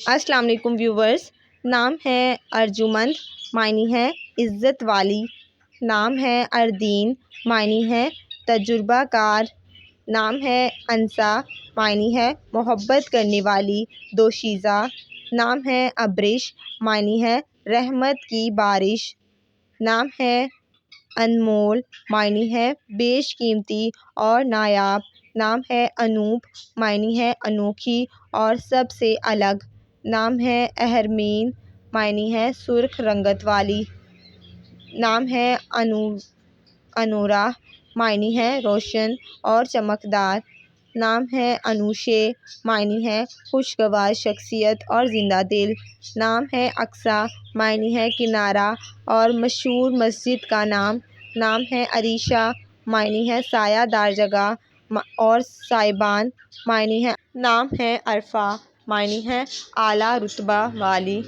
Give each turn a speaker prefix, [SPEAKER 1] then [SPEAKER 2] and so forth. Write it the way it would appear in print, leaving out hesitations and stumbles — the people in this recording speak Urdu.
[SPEAKER 1] السلام علیکم ویورز، نام ہے ارجمند، معنی ہے عزت والی۔ نام ہے اردین، معنی ہے تجربہ کار۔ نام ہے انسا، معنی ہے محبت کرنے والی، دوشیزہ۔ نام ہے ابرش، معنی ہے رحمت کی بارش۔ نام ہے انمول، معنی ہے بیش قیمتی اور نایاب۔ نام ہے انوپ، معنی ہے انوکھی اور سب سے الگ۔ نام ہے اہرمین، معنی ہے سرخ رنگت والی۔ نام ہے انورا، معنی ہے روشن اور چمکدار۔ نام ہے انوشے، معنی ہے خوشگوار شخصیت اور زندہ دل۔ نام ہے اقصیٰ، معنی ہے کنارہ اور مشہور مسجد کا نام۔ نام ہے عریشہ، معنی ہے سایہ دار جگہ اور سائبان، معنی ہے۔ نام ہے عرفہ، معنی ہے اعلیٰ رتبہ والی۔